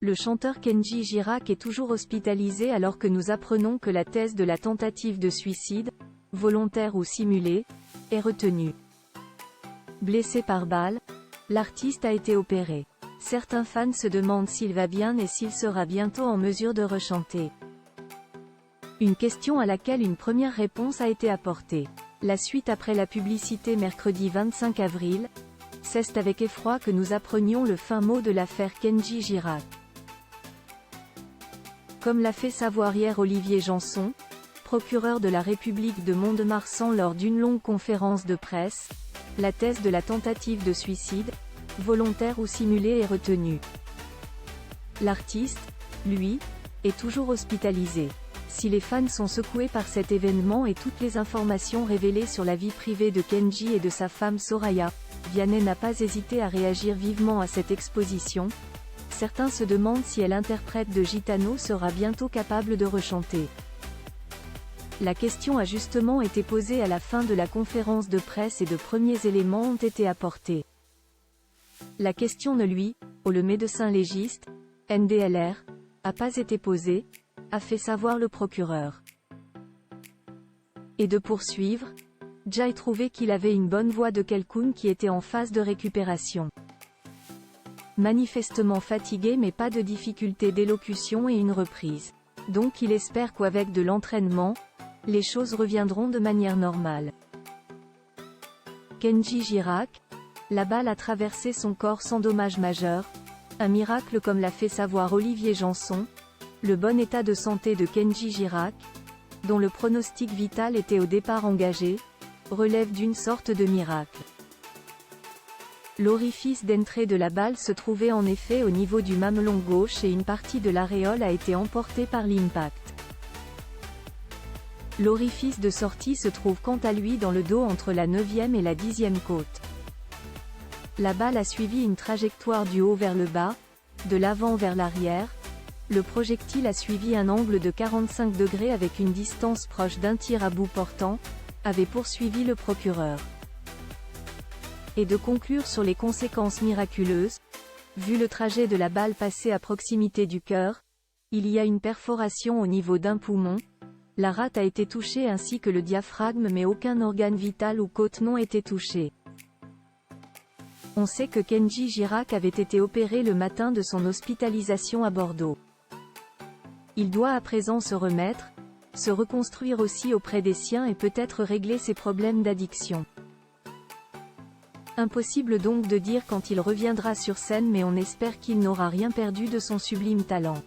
Le chanteur Kenji Girac est toujours hospitalisé alors que nous apprenons que la thèse de la tentative de suicide, volontaire ou simulée, est retenue. Blessé par balle, l'artiste a été opéré. Certains fans se demandent s'il va bien et s'il sera bientôt en mesure de rechanter. Une question à laquelle une première réponse a été apportée. La suite après la publicité mercredi 25 avril, c'est avec effroi que nous apprenions le fin mot de l'affaire Kenji Girac. Comme l'a fait savoir hier Olivier Janson, procureur de la République de Mont-de-Marsan lors d'une longue conférence de presse, la thèse de la tentative de suicide, volontaire ou simulée est retenue. L'artiste, lui, est toujours hospitalisé. Si les fans sont secoués par cet événement et toutes les informations révélées sur la vie privée de Kenji et de sa femme Soraya, Vianney n'a pas hésité à réagir vivement à cette exposition. Certains se demandent si l'interprète de Gitano sera bientôt capable de rechanter. La question a justement été posée à la fin de la conférence de presse et de premiers éléments ont été apportés. La question ne lui, le médecin légiste, NDLR, a pas été posée, a fait savoir le procureur. Et de poursuivre, Jai trouvait qu'il avait une bonne voix de quelqu'un qui était en phase de récupération. Manifestement fatigué mais pas de difficulté d'élocution et une reprise. Donc il espère qu'avec de l'entraînement, les choses reviendront de manière normale. Kenji Girac, la balle a traversé son corps sans dommage majeur, un miracle comme l'a fait savoir Olivier Janson. Le bon état de santé de Kenji Girac, dont le pronostic vital était au départ engagé, relève d'une sorte de miracle. L'orifice d'entrée de la balle se trouvait en effet au niveau du mamelon gauche et une partie de l'aréole a été emportée par l'impact. L'orifice de sortie se trouve quant à lui dans le dos entre la 9e et la 10e côte. La balle a suivi une trajectoire du haut vers le bas, de l'avant vers l'arrière. Le projectile a suivi un angle de 45 degrés avec une distance proche d'un tir à bout portant, avait poursuivi le procureur. Et de conclure sur les conséquences miraculeuses. Vu le trajet de la balle passée à proximité du cœur, il y a une perforation au niveau d'un poumon. La rate a été touchée ainsi que le diaphragme mais aucun organe vital ou côte n'ont été touchés. On sait que Kenji Girac avait été opéré le matin de son hospitalisation à Bordeaux. Il doit à présent se remettre, se reconstruire aussi auprès des siens et peut-être régler ses problèmes d'addiction. Impossible donc de dire quand il reviendra sur scène mais on espère qu'il n'aura rien perdu de son sublime talent.